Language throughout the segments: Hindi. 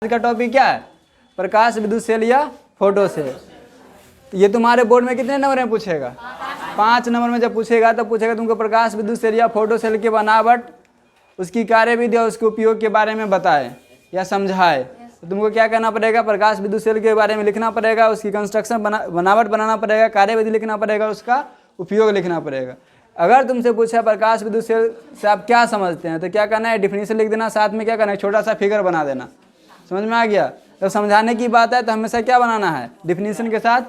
आज का टॉपिक क्या है? प्रकाश विद्युत सेल या फोटो सेल। ये तुम्हारे बोर्ड में कितने नंबर में पूछेगा? 5 नंबर में जब पूछेगा तब पूछेगा तुमको प्रकाश विद्युत सेल या फोटो सेल की बनावट, उसकी कार्यविधि और उसके उपयोग के बारे में बताए या समझाए। तो तुमको क्या करना पड़ेगा? प्रकाश विद्युत सेल के बारे में लिखना पड़ेगा, उसकी कंस्ट्रक्शन बनावट बनाना पड़ेगा, कार्यविधि लिखना पड़ेगा, उसका उपयोग लिखना पड़ेगा। अगर तुमसे पूछा प्रकाश विद्युत सेल से आप क्या समझते हैं, तो क्या करना है? डिफिनीशन लिख देना, साथ में क्या करना है? छोटा सा फिगर बना देना। समझ में आ गया? जब समझाने की बात है तो हमेशा क्या बनाना है? डिफिनीशन के साथ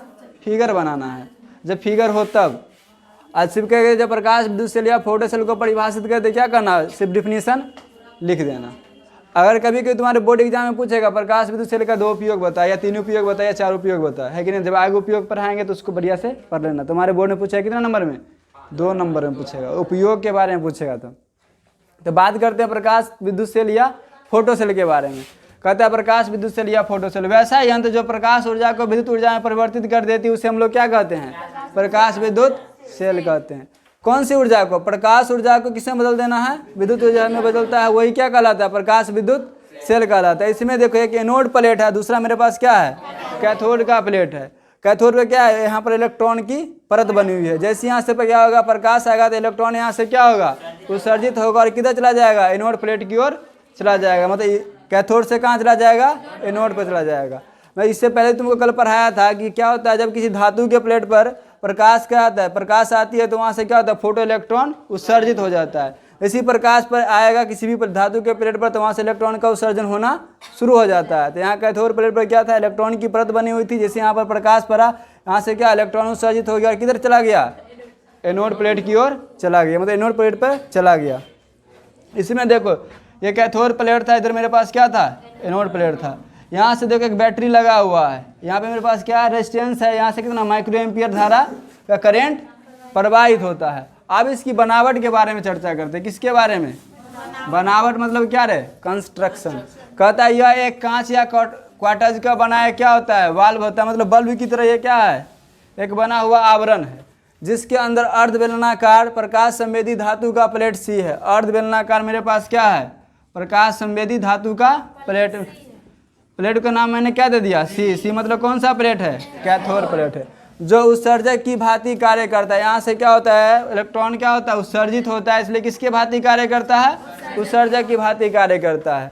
फिगर बनाना है। जब फिगर हो तब आज सिर्फ कह जब प्रकाश विद्युत सेल या फोटो सेल को परिभाषित करते क्या करना है? सिर्फ डिफिनीशन लिख देना। अगर कभी कोई तुम्हारे बोर्ड एग्जाम में पूछेगा प्रकाश विद्युत सेल का 2 उपयोग बताया या 3 उपयोग बताया या 4 उपयोग बताया, है कि नहीं? जब आगे उपयोग पढ़ाएंगे तो उसको बढ़िया से पढ़ लेना। तुम्हारे बोर्ड में पूछेगा कितना नंबर में? 2 नंबर में पूछेगा, उपयोग के बारे में पूछेगा। तो बात करते हैं प्रकाश विद्युत सेल या फोटो सेल के बारे में। कहता है प्रकाश विद्युत सेल या फोटो सेल वैसा यंत्र जो प्रकाश ऊर्जा को विद्युत ऊर्जा में परिवर्तित कर देती है, उसे हम लोग क्या कहते हैं? प्रकाश विद्युत सेल कहते हैं। कौन सी ऊर्जा को? प्रकाश ऊर्जा को किसमें बदल देना है? विद्युत ऊर्जा में बदलता है, वही क्या कहलाता है? प्रकाश विद्युत सेल कहलाता है। इसमें देखो एक एनोड प्लेट है, दूसरा मेरे पास क्या है? कैथोड का प्लेट है। कैथोड पे क्या है? यहाँ पर इलेक्ट्रॉन की परत बनी हुई है। जैसे यहाँ से क्या होगा? प्रकाश आएगा तो इलेक्ट्रॉन यहाँ से क्या होगा? उत्सर्जित होगा और किधर चला जाएगा? एनोड प्लेट की ओर चला जाएगा। मतलब कैथोड से कहाँ चला जाएगा? एनोड पर चला जाएगा। मैं इससे पहले तुमको कल पढ़ाया था कि क्या होता है जब किसी धातु के प्लेट पर प्रकाश क्या आता है? प्रकाश आती है तो वहाँ से क्या होता है? फोटो इलेक्ट्रॉन उत्सर्जित हो जाता है। इसी प्रकाश पर आएगा किसी भी धातु के प्लेट पर तो वहाँ से इलेक्ट्रॉन का उत्सर्जन होना शुरू हो जाता है। तो यहाँ कैथोड प्लेट पर क्या था? इलेक्ट्रॉन की परत बनी हुई थी। जैसे यहाँ पर प्रकाश पड़ा, यहाँ से क्या इलेक्ट्रॉन उत्सर्जित हो गया और किधर चला गया? एनोड प्लेट की ओर चला गया, मतलब एनोड प्लेट पर चला गया। इसमें देखो ये कैथोड प्लेट था, इधर मेरे पास क्या था? एनोड प्लेट था। यहाँ से देखो एक बैटरी लगा हुआ है, यहाँ पे मेरे पास क्या है? रेजिस्टेंस है। यहाँ से कितना माइक्रो एम्पियर धारा का करंट प्रवाहित होता है। अब इसकी बनावट के बारे में चर्चा करते हैं। किसके बारे में? बनावट मतलब क्या रे? कंस्ट्रक्शन। कहता है यह एक कांच या क्वार्टज का बनाया क्या होता है? वाल्व होता है। मतलब बल्ब की तरह ये क्या है? एक बना हुआ आवरण है जिसके अंदर अर्धबेलनाकार प्रकाश संवेदी धातु का प्लेट सी है। अर्धबेलनाकार मेरे पास क्या है? प्रकाश संवेदी धातु का प्लेट। प्लेट का नाम मैंने क्या दे दिया? सी। सी मतलब कौन सा प्लेट है? कैथोड प्लेट है, जो उत्सर्जक की भांति कार्य करता है। यहाँ से क्या होता है? इलेक्ट्रॉन क्या होता है? उत्सर्जित होता है, इसलिए किसके भांति कार्य करता है? उत्सर्जक की भांति कार्य करता है।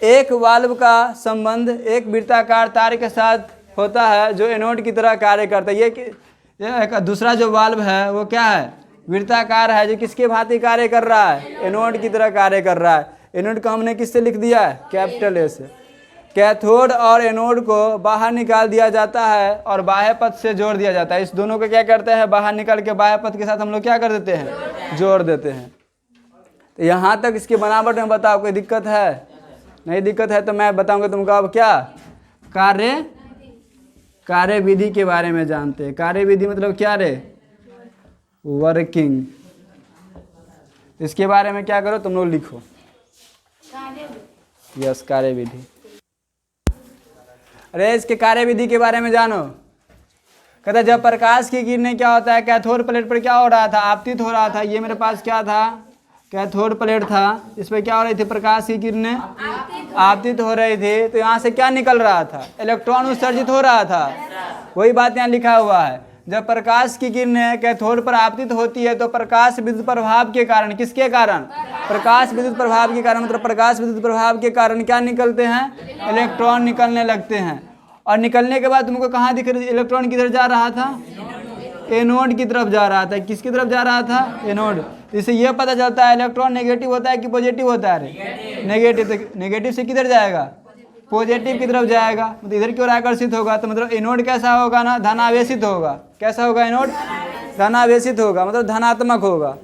एक वाल्व का संबंध एक वृत्ताकार तार के साथ होता है जो एनोड की तरह कार्य करता है। ये दूसरा जो वाल्व है वो क्या है? वृत्ताकार है, जो किसके भांति कार्य कर रहा है? एनोड की तरह कार्य कर रहा है। एनोड को हमने किससे लिख दिया है? कैपिटल ए से। कैथोड और एनोड को बाहर निकाल दिया जाता है और बाह्य पथ से जोड़ दिया जाता है। इस दोनों को क्या करते हैं? बाहर निकाल के बाह्य पथ के साथ हम लोग क्या कर देते हैं? जोड़ देते हैं। तो यहाँ तक इसकी बनावट में बताओ, कोई दिक्कत है? नहीं दिक्कत है तो मैं बताऊंगा तुमको। अब क्या कार्यविधि के बारे में जानते हैं। कार्यविधि मतलब क्या रे? वर्किंग। इसके बारे में क्या करो तुम लोग? लिखो यस कार्यविधि। अरे इसके कार्यविधि के बारे में जानो। कहता जब प्रकाश की किरणें क्या होता है? कैथोड प्लेट पर क्या हो रहा था? आपतित हो रहा था। ये मेरे पास क्या था? कैथोड प्लेट था। इस पर क्या हो रही थी? प्रकाश की किरणें आपतित हो रही थी। तो यहाँ से क्या निकल रहा था? इलेक्ट्रॉन उत्सर्जित हो रहा था। वही बात यहाँ लिखा हुआ है। जब प्रकाश की किरणें कैथोड पर आपतित होती है तो प्रकाश विद्युत प्रभाव के कारण, किसके कारण? प्रकाश विद्युत प्रभाव के कारण, मतलब प्रकाश विद्युत प्रभाव के कारण क्या निकलते हैं? इलेक्ट्रॉन निकलने लगते हैं। और निकलने के बाद तुमको कहाँ दिख रही? इलेक्ट्रॉन किधर जा रहा था? एनोड की तरफ जा रहा था। किसकी तरफ जा रहा था? एनोड। इससे यह पता चलता है इलेक्ट्रॉन नेगेटिव होता है कि पॉजिटिव होता है? नेगेटिव। नेगेटिव से किधर जाएगा? पॉजिटिव की तरफ जाएगा, मतलब इधर की ओर आकर्षित होगा। तो मतलब एनोड कैसा होगा ना? धनावेशित होगा। कैसा होगा? एनोड धनावेशित होगा, मतलब धनात्मक होगा।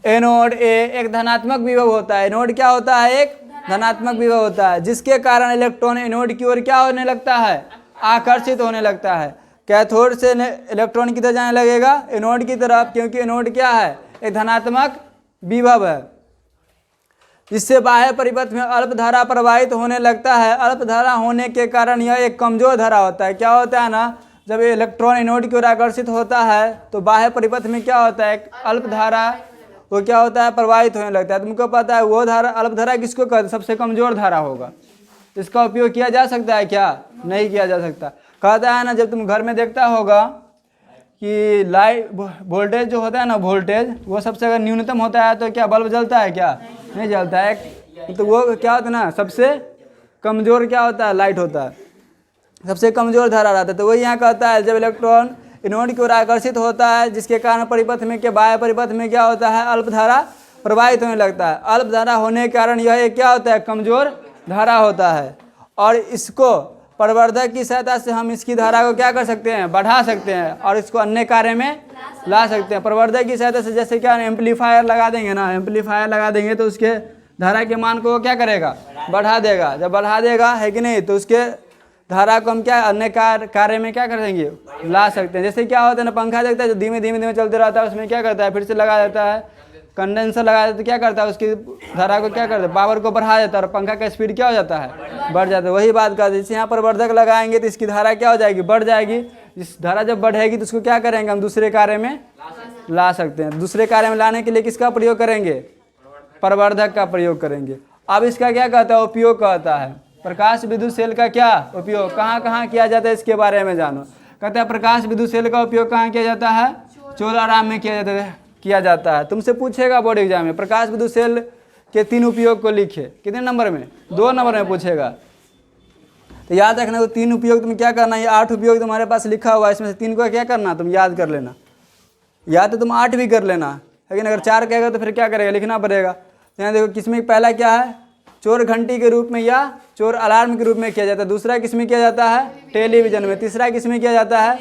एनोड ए एक धनात्मक विभव होता है। एनोड क्या होता है? एक धनात्मक विभव होता है, जिसके कारण इलेक्ट्रॉन एनोड की ओर क्या होने लगता है? आकर्षित होने लगता है। कैथोड से इलेक्ट्रॉन किधर जाने लगेगा? एनोड की तरफ, क्योंकि एनोड क्या है? एक धनात्मक विभव है। इससे बाह्य परिपथ में अल्प धारा प्रवाहित होने लगता है। अल्प धारा होने के कारण यह एक कमजोर धारा होता है। क्या होता है ना, जब इलेक्ट्रॉन एनोड की ओर आकर्षित होता है तो बाह्य परिपथ में क्या होता है? एक अल्प धारा वो क्या होता है? प्रवाहित होने लगता है। तुमको पता है वो धारा, अल्प धारा किसको कहते हैं? सबसे कमजोर धारा होगा। इसका उपयोग किया जा सकता है क्या? नहीं किया जा सकता। कहता है ना, जब तुम घर में देखता होगा कि लाइट वोल्टेज जो होता है ना, वोल्टेज वो सबसे अगर न्यूनतम होता है तो क्या बल्ब जलता है क्या? नहीं जलता है। तो वो क्या होता है ना, सबसे कमज़ोर क्या होता है? लाइट होता है, सबसे कमज़ोर धारा रहता है। तो वही यहाँ कहता है, जब इलेक्ट्रॉन एनोड की ओर आकर्षित होता है, जिसके कारण परिपथ में क्या, बाह्य परिपथ में क्या होता है? अल्प धारा प्रवाहित होने लगता है। अल्प धारा होने के कारण यह क्या होता है? कमज़ोर धारा होता है। और इसको प्रवर्धक की सहायता से हम इसकी धारा को क्या कर सकते हैं? बढ़ा सकते हैं और इसको अन्य कार्य में ला सकते हैं। प्रवर्धक की सहायता से जैसे क्या एम्पलीफायर लगा देंगे ना, एम्पलीफायर लगा देंगे तो उसके धारा के मान को क्या करेगा? बढ़ा देगा। जब बढ़ा देगा है कि नहीं, तो उसके धारा को हम क्या अन्य कार्य में क्या कर देंगे? ला सकते हैं। जैसे क्या होता है ना, पंखा देखता है जो धीमे धीमे धीमे चलते रहता है, उसमें क्या करता है? फिर से लगा देता है, कंडेंसर लगा देता है, तो क्या करता है? उसकी धारा को क्या करता है? पावर को बढ़ा देता है और पंखा का स्पीड क्या हो जाता है? बढ़ जाता है। वही बात करते हैं, जैसे यहाँ पर प्रवर्धक लगाएंगे तो इसकी धारा क्या हो जाएगी? बढ़ जाएगी। इस धारा जब बढ़ेगी तो उसको क्या करेंगे? हम दूसरे कार्य में ला सकते हैं। दूसरे कार्य में लाने के लिए किसका प्रयोग करेंगे? प्रवर्धक का प्रयोग करेंगे। अब इसका क्या कहता है? उपयोग कहता है। प्रकाश विद्युत सेल का क्या उपयोग, कहाँ कहाँ किया जाता है, इसके बारे में जानो। कहता है प्रकाश विद्युत सेल का उपयोग कहाँ किया जाता है? चोर आराम में किया जाता है। तुमसे पूछेगा बोर्ड एग्जाम में, प्रकाश विद्युत सेल के 3 उपयोग को लिखे। कितने नंबर में? 2 नंबर में पूछेगा। तो याद रखना, तो 3 उपयोग तुम क्या करना, ये 8 उपयोग तुम्हारे पास लिखा हुआ है, इसमें से 3 को क्या करना? तुम याद कर लेना। या तो तुम 8 भी कर लेना, लेकिन अगर 4 कहेगा तो फिर क्या करेगा? लिखना पड़ेगा। यहाँ देखो, किसमें पहला क्या है? चोर घंटी के रूप में या चोर अलार्म के रूप में किया जाता है। दूसरा किसमें किया जाता है? टेलीविजन में। तीसरा किसमें किया जाता है?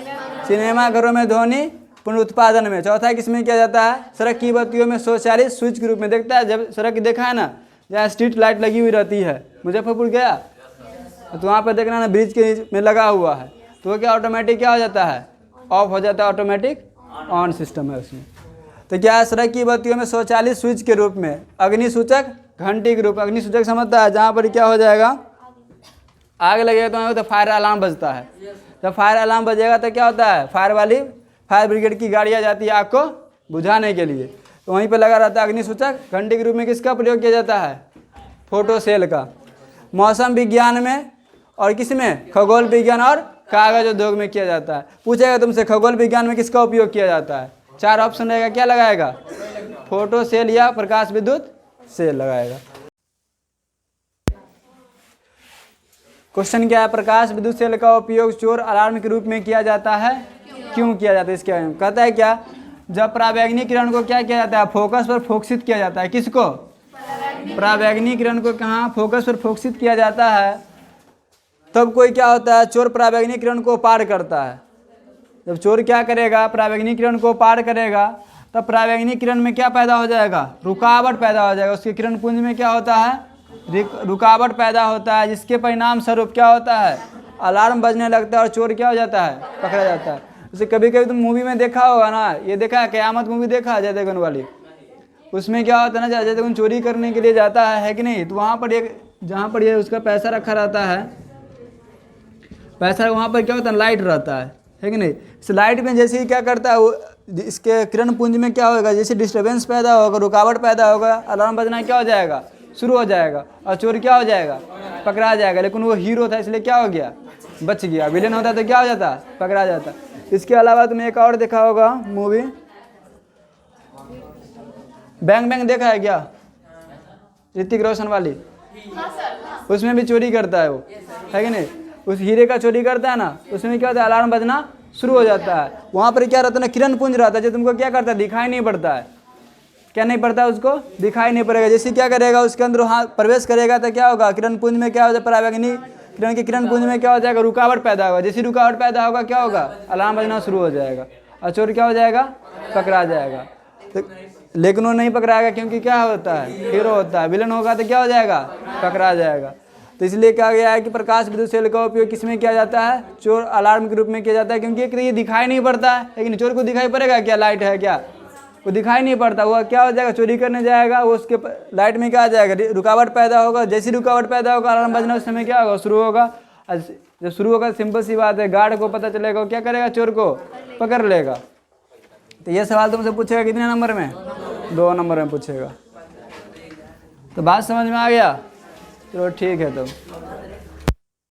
सिनेमा घरों में ध्वनि पुनरुत्पादन में। चौथा किसमें किया जाता है? सड़क की बत्तियों में स्वचालित स्विच के रूप में। देखता है जब सड़क देखा है ना, जहाँ स्ट्रीट लाइट लगी हुई रहती है, मुजफ्फरपुर गया तो वहाँ पर देखना ना, ब्रिज के में लगा हुआ है, तो वो क्या ऑटोमेटिक क्या हो जाता है? ऑफ हो जाता है। ऑटोमेटिक ऑन सिस्टम है उसमें। तो क्या है? सड़क की बत्तियों में स्वचालित स्विच के रूप में। अग्नि सूचक घंटी के रूप में। अग्नि सूचक समझता है, जहाँ पर क्या हो जाएगा? आग लगेगा तो फायर अलार्म बजता है। जब फायर अलार्म बजेगा तो क्या होता है? फायर ब्रिगेड की गाड़ियाँ जाती है आग को बुझाने के लिए, तो वहीं पे लगा रहता है अग्नि सूचक। घंटी के रूप में किसका प्रयोग किया जाता है? फोटो सेल का। मौसम विज्ञान में और किसमें? खगोल विज्ञान और कागज उद्योग में किया जाता है। पूछेगा तुमसे खगोल विज्ञान में किसका उपयोग किया जाता है? 4 ऑप्शन रहेगा, क्या लगाएगा? फोटो सेल या प्रकाश विद्युत सेल लगाएगा। क्वेश्चन क्या है? प्रकाश विद्युत सेल का उपयोग चोर अलार्म के रूप में किया जाता है, क्यों किया जाता है? इसके बारे में कहता है क्या, जब पराबैंगनी किरण को क्या किया जाता है? फोकस पर फोकसित किया जाता है। किसको? पराबैंगनी किरण को कहाँ फोकस पर फोकसित किया जाता है, तब कोई क्या होता है? चोर पराबैंगनी किरण को पार करता है। जब चोर क्या करेगा? पराबैंगनी किरण को पार करेगा, तब पराबैंगनी किरण में क्या पैदा हो जाएगा? रुकावट पैदा हो जाएगा। उसके किरण पुंज में क्या होता है? रुकावट पैदा होता है, जिसके परिणाम स्वरूप क्या होता है? अलार्म बजने लगता है और चोर क्या हो जाता है? पकड़ा जाता है। जैसे कभी कभी तुम मूवी में देखा होगा ना, ये देखा है, क़यामत मूवी देखा है अजय देवगन वाली। उसमें क्या होता है ना, अजय देवगन चोरी करने के लिए जाता है कि नहीं, तो वहाँ पर एक, जहाँ पर ये उसका पैसा रखा रहता है, पैसा वहाँ पर क्या होता है? लाइट रहता है कि नहीं। इस लाइट में जैसे ही क्या करता है वो, इसके किरण पुंज में क्या होगा? जैसे डिस्टर्बेंस पैदा होगा, रुकावट पैदा होगा, अलार्म बजना क्या हो जाएगा? शुरू हो जाएगा और चोर क्या हो जाएगा? पकड़ा जाएगा। लेकिन वो हीरो था इसलिए क्या हो गया? बच गया। विलेन होता तो क्या हो जाता? पकड़ा जाता। इसके अलावा तुमने एक और देखा होगा मूवी, बैंग बैंग देखा है क्या? ऋतिक रोशन वाली। उसमें भी चोरी करता है वो, है कि नहीं? उस हीरे का चोरी करता है ना, उसमें क्या होता है? अलार्म बजना शुरू हो जाता है। वहाँ पर क्या रहता है ना? किरण पुंज रहता है, जो तुमको क्या करता है? दिखाई नहीं पड़ता है। क्या नहीं पड़ता? उसको दिखाई नहीं पड़ेगा। जैसे क्या करेगा? उसके अंदर हाथ प्रवेश करेगा तो क्या होगा? किरण पुंज में क्या हो जाएगा? पराबैंगनी किरण के किरण पुंज में क्या हो जाएगा? रुकावट पैदा होगा। जैसे रुकावट पैदा होगा क्या होगा? अलार्म बजना शुरू हो जाएगा और चोर क्या हो जाएगा? पकड़ा जाएगा। तो लेकिन वो नहीं पकड़ाएगा, क्योंकि क्या होता है? हीरो होता है। विलन होगा तो क्या हो जाएगा? पकड़ा जाएगा। तो इसलिए कहा गया है कि प्रकाश विद्युत सेल का उपयोग किसमें किया जाता है? चोर अलार्म के रूप में किया जाता है, क्योंकि ये दिखाई नहीं पड़ता है। लेकिन चोर को दिखाई पड़ेगा क्या? लाइट है क्या? वो दिखाई नहीं पड़ता। वो क्या हो जाएगा? चोरी करने जाएगा, वो उसके लाइट में क्या आ जाएगा? रुकावट पैदा होगा। जैसी रुकावट पैदा होगा, अलार्म बजना उस समय क्या होगा? शुरू होगा। जब शुरू होगा, सिंपल सी बात है, गार्ड को पता चलेगा, क्या करेगा? चोर को पकड़ लेगा। तो ये सवाल तुमसे पूछेगा कितने नंबर में? 2 नंबर में पूछेगा। तो बात समझ में आ गया? चलो ठीक है। तो